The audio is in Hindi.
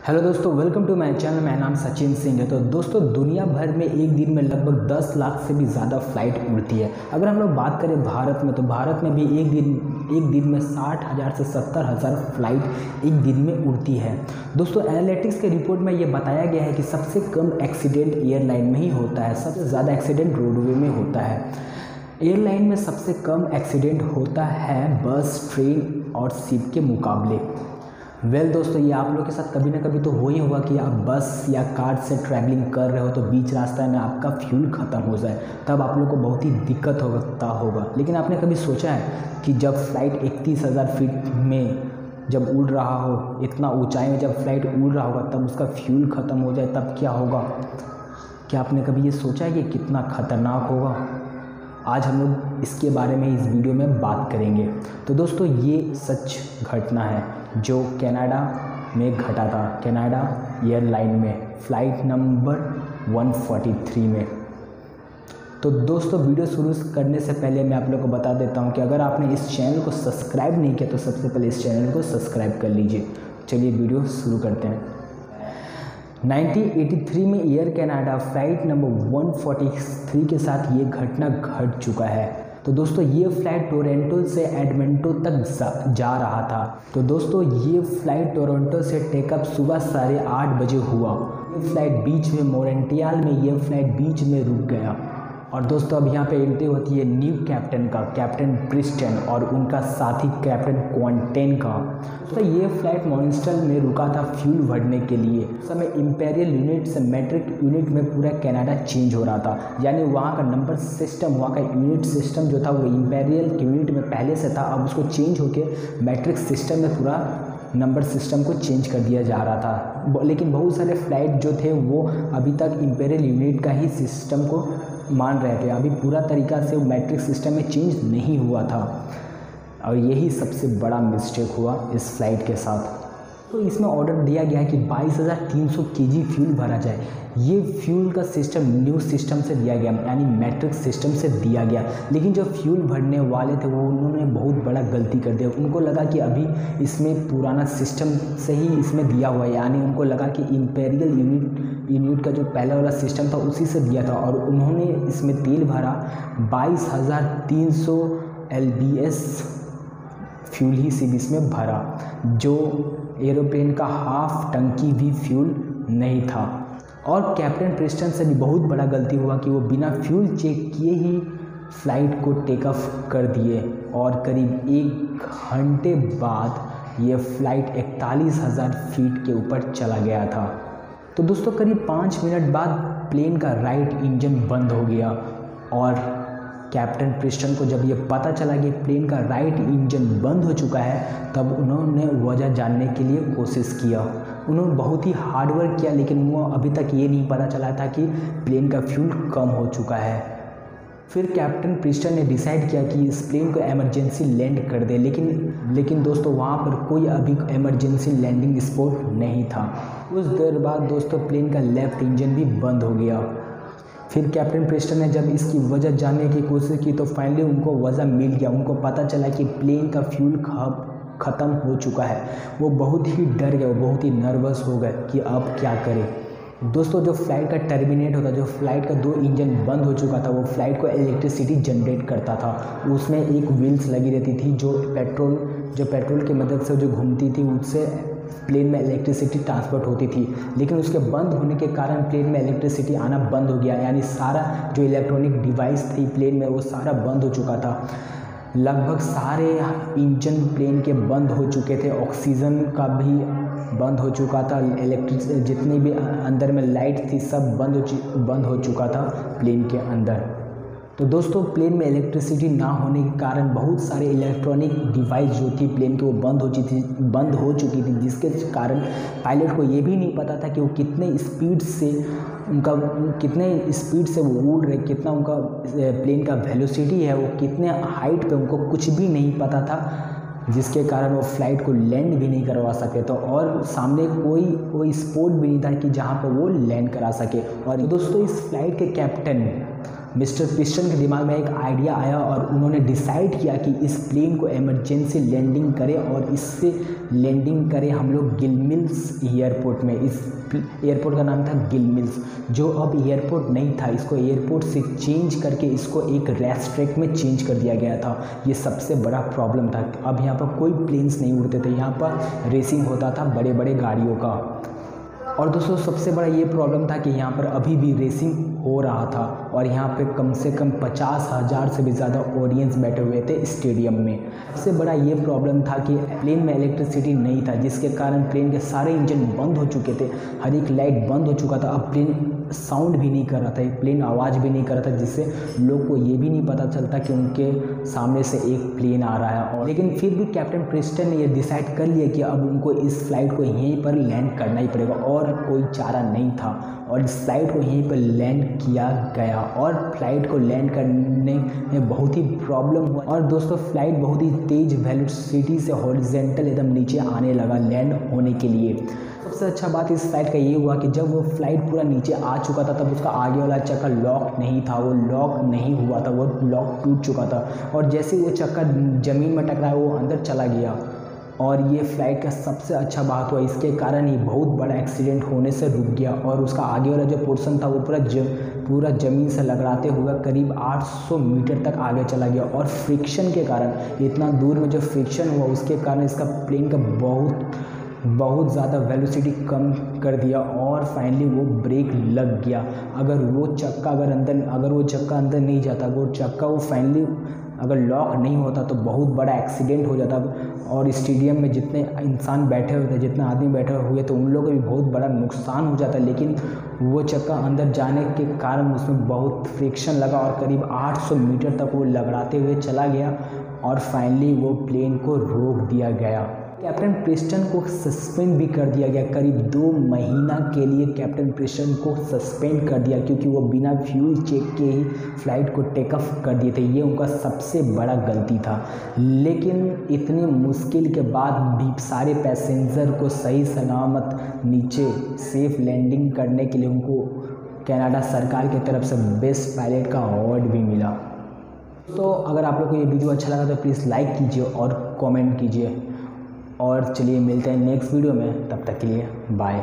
हेलो दोस्तों, वेलकम टू माय चैनल। मेरा नाम सचिन सिंह है। तो दोस्तों, दुनिया भर में एक दिन में लगभग 10 लाख से भी ज़्यादा फ़्लाइट उड़ती है। अगर हम लोग बात करें भारत में, तो भारत में भी एक दिन में 60,000 से 70,000 फ़्लाइट एक दिन में उड़ती है। दोस्तों, एनालिटिक्स के रिपोर्ट में ये बताया गया है कि सबसे कम एक्सीडेंट एयरलाइन में ही होता है, सबसे ज़्यादा एक्सीडेंट रोडवे में होता है। एयरलाइन में सबसे कम एक्सीडेंट होता है बस, ट्रेन और शिप के मुकाबले। दोस्तों, ये आप लोग के साथ कभी ना कभी तो हो ही होगा कि आप बस या कार से ट्रैवलिंग कर रहे हो तो बीच रास्ता में आपका फ्यूल ख़त्म हो जाए, तब आप लोग को बहुत ही दिक्कत होगा। लेकिन आपने कभी सोचा है कि जब फ्लाइट 31,000 फीट में जब उड़ रहा हो, इतना ऊंचाई में जब फ्लाइट उड़ रहा होगा, तब उसका फ्यूल ख़त्म हो जाए तब क्या होगा? क्या आपने कभी ये सोचा है कि कितना ख़तरनाक होगा? आज हम लोग इसके बारे में इस वीडियो में बात करेंगे। तो दोस्तों, ये सच घटना है जो कनाडा में घटा था, कनाडा एयरलाइन में फ़्लाइट नंबर 143 में। तो दोस्तों, वीडियो शुरू करने से पहले मैं आप लोग को बता देता हूं कि अगर आपने इस चैनल को सब्सक्राइब नहीं किया तो सबसे पहले इस चैनल को सब्सक्राइब कर लीजिए। चलिए वीडियो शुरू करते हैं। 1983 में एयर कनाडा फ्लाइट नंबर 143 के साथ ये घटना घट चुका है। तो दोस्तों, ये फ़्लाइट टोरंटो से एडमंटन तक जा रहा था। तो दोस्तों, ये फ़्लाइट टोरंटो से टेकअप सुबह 8:30 बजे हुआ। ये फ़्लाइट बीच में मोन्ट्रियल में ये फ़्लाइट बीच में रुक गया। और दोस्तों, अब यहाँ पे एंट्री होती है न्यू कैप्टन का, कैप्टन प्रिस्टन और उनका साथी कैप्टन क्वांटेन का। तो ये फ़्लाइट मॉन्स्ट्रियल में रुका था फ्यूल भरने के लिए। उस समय इंपेरियल यूनिट से मैट्रिक यूनिट में पूरा कनाडा चेंज हो रहा था, यानी वहाँ का नंबर सिस्टम, वहाँ का यूनिट सिस्टम जो था वो इंपेरियल यूनिट में पहले से था, अब उसको चेंज होकर मैट्रिक सिस्टम में पूरा नंबर सिस्टम को चेंज कर दिया जा रहा था। लेकिन बहुत सारे फ़्लाइट जो थे वो अभी तक इंपेरियल यूनिट का ही सिस्टम को मान रहे थे, अभी पूरा तरीका से मैट्रिक सिस्टम में चेंज नहीं हुआ था। और यही सबसे बड़ा मिस्टेक हुआ इस फ्लाइट के साथ। तो इसमें ऑर्डर दिया गया है कि 22,300 kg फ्यूल भरा जाए। ये फ्यूल का सिस्टम न्यू सिस्टम से दिया गया, यानी मैट्रिक सिस्टम से दिया गया। लेकिन जो फ्यूल भरने वाले थे वो उन्होंने बहुत बड़ा गलती कर दिया। उनको लगा कि अभी इसमें पुराना सिस्टम से ही इसमें दिया हुआ है, यानी उनको लगा कि इंपेरियल यूनिट का जो पहले वाला सिस्टम था उसी से दिया था, और उन्होंने इसमें तेल भरा 22,300 LBS फ्यूल ही सिर्फ इसमें भरा, जो एरोप्लेन का हाफ टंकी भी फ्यूल नहीं था। और कैप्टन प्रिस्टन से भी बहुत बड़ा गलती हुआ कि वो बिना फ्यूल चेक किए ही फ़्लाइट को टेक ऑफ कर दिए, और करीब 1 घंटे बाद ये फ़्लाइट 41,000 फीट के ऊपर चला गया था। तो दोस्तों, करीब 5 मिनट बाद प्लेन का राइट इंजन बंद हो गया, और कैप्टन प्रिस्टन को जब ये पता चला कि प्लेन का राइट इंजन बंद हो चुका है, तब उन्होंने वजह जानने के लिए कोशिश किया। उन्होंने बहुत ही हार्ड वर्क किया, लेकिन वो अभी तक ये नहीं पता चला था कि प्लेन का फ्यूल कम हो चुका है। फिर कैप्टन प्रिस्टन ने डिसाइड किया कि इस प्लेन को इमरजेंसी लैंड कर दे, लेकिन दोस्तों, वहाँ पर कोई अभी इमरजेंसी लैंडिंग स्पॉट नहीं था। कुछ देर बाद दोस्तों, प्लेन का लेफ्ट इंजन भी बंद हो गया। फिर कैप्टन प्रिस्टन ने जब इसकी वजह जानने की कोशिश की तो फाइनली उनको वजह मिल गया। उनको पता चला कि प्लेन का फ्यूल ख़त्म हो चुका है। वो बहुत ही डर गए, वो बहुत ही नर्वस हो गए कि अब क्या करें। दोस्तों, जो फ्लाइट का टर्मिनेट होता, जो फ्लाइट का 2 इंजन बंद हो चुका था, वो फ्लाइट को इलेक्ट्रिसिटी जनरेट करता था। उसमें एक व्हील्स लगी रहती थी जो पेट्रोल की मदद से जो घूमती थी, उससे प्लेन में इलेक्ट्रिसिटी ट्रांसपोर्ट होती थी। लेकिन उसके बंद होने के कारण प्लेन में इलेक्ट्रिसिटी आना बंद हो गया, यानी सारा जो इलेक्ट्रॉनिक डिवाइस थी प्लेन में वो सारा बंद हो चुका था। लगभग सारे इंजन प्लेन के बंद हो चुके थे, ऑक्सीजन का भी बंद हो चुका था, इलेक्ट्रिक जितनी भी अंदर में लाइट थी सब बंद हो चुका था प्लेन के अंदर। तो दोस्तों, प्लेन में इलेक्ट्रिसिटी ना होने के कारण बहुत सारे इलेक्ट्रॉनिक डिवाइस जो थी प्लेन के वो बंद हो चुकी थी, जिसके कारण पायलट को ये भी नहीं पता था कि वो कितने स्पीड से वो उड़ रहे, कितना उनका प्लेन का वेलोसिटी है, वो कितने हाइट पे, उनको कुछ भी नहीं पता था, जिसके कारण वो फ्लाइट को लैंड भी नहीं करवा सके। तो और सामने कोई स्पॉट भी नहीं था कि जहाँ पर वो लैंड करा सके। और दोस्तों, इस फ्लाइट के कैप्टन मिस्टर पिस्टन के दिमाग में एक आइडिया आया और उन्होंने डिसाइड किया कि इस प्लेन को इमरजेंसी लैंडिंग करें और इससे लैंडिंग करें हम लोग गिलमिल्स एयरपोर्ट में। इस एयरपोर्ट का नाम था गिलमिल्स, जो अब एयरपोर्ट नहीं था, इसको एयरपोर्ट से चेंज करके इसको एक रेस ट्रैक में चेंज कर दिया गया था। ये सबसे बड़ा प्रॉब्लम था। अब यहाँ पर कोई प्लेन्स नहीं उड़ते थे, यहाँ पर रेसिंग होता था बड़े बड़े गाड़ियों का। और दोस्तों सबसे बड़ा ये प्रॉब्लम था कि यहाँ पर अभी भी रेसिंग हो रहा था और यहाँ पे कम से कम 50,000 से भी ज़्यादा ऑडियंस बैठे हुए थे स्टेडियम में। सबसे बड़ा ये प्रॉब्लम था कि प्लेन में इलेक्ट्रिसिटी नहीं था, जिसके कारण प्लेन के सारे इंजन बंद हो चुके थे, हर एक लाइट बंद हो चुका था। अब प्लेन साउंड भी नहीं कर रहा था, प्लेन आवाज़ भी नहीं कर रहा था, जिससे लोग को ये भी नहीं पता चलता कि उनके सामने से एक प्लेन आ रहा है। और लेकिन फिर भी कैप्टन प्रिस्टन ने ये डिसाइड कर लिया कि अब उनको इस फ्लाइट को यहीं पर लैंड करना ही पड़ेगा और कोई चारा नहीं था। और इस फ्लाइट को यहीं पर लैंड किया गया और फ्लाइट को लैंड करने में बहुत ही प्रॉब्लम हुआ। और दोस्तों फ्लाइट बहुत ही तेज़ वेलोसिटी से हॉरिजॉन्टल एकदम नीचे आने लगा लैंड होने के लिए। सबसे अच्छा बात इस फ्लाइट का ये हुआ कि जब वो फ्लाइट पूरा नीचे आ चुका था तब उसका आगे वाला चक्का लॉक नहीं था, वो लॉक नहीं हुआ था, वो लॉक टूट चुका था। और जैसे वो चक्का ज़मीन में टकराया वो अंदर चला गया। और ये फ्लाइट का सबसे अच्छा बात हुआ, इसके कारण ये बहुत बड़ा एक्सीडेंट होने से रुक गया और उसका आगे वाला जो पोर्शन था वो पूरा ज़मीन से टकराते हुए करीब 800 मीटर तक आगे चला गया। और फ्रिक्शन के कारण, इतना दूर में जो फ्रिक्शन हुआ उसके कारण इसका प्लेन का बहुत ज़्यादा वेलोसिटी कम कर दिया और फाइनली वो ब्रेक लग गया। अगर वो चक्का अंदर नहीं जाता, वो फाइनली अगर लॉक नहीं होता तो बहुत बड़ा एक्सीडेंट हो जाता। और स्टेडियम में जितने इंसान बैठे हुए थे, जितने आदमी बैठे हुए थे, उन लोगों को भी बहुत बड़ा नुकसान हो जाता। लेकिन वो चक्का अंदर जाने के कारण उसमें बहुत फ्रिक्शन लगा और करीब 800 मीटर तक वो लगड़ाते हुए चला गया और फाइनली वो प्लेन को रोक दिया गया। कैप्टन प्रिस्टन को सस्पेंड भी कर दिया गया, करीब 2 महीना के लिए कैप्टन प्रिस्टन को सस्पेंड कर दिया क्योंकि वो बिना फ्यूल चेक के ही फ्लाइट को टेक ऑफ कर दिए थे। ये उनका सबसे बड़ा गलती था। लेकिन इतनी मुश्किल के बाद भी सारे पैसेंजर को सही सलामत नीचे सेफ लैंडिंग करने के लिए उनको कनाडा सरकार की तरफ से बेस्ट पायलट का अवार्ड भी मिला। तो अगर आप लोग को ये वीडियो अच्छा लगा तो प्लीज़ लाइक कीजिए और कमेंट कीजिए। और चलिए मिलते हैं नेक्स्ट वीडियो में, तब तक के लिए बाय।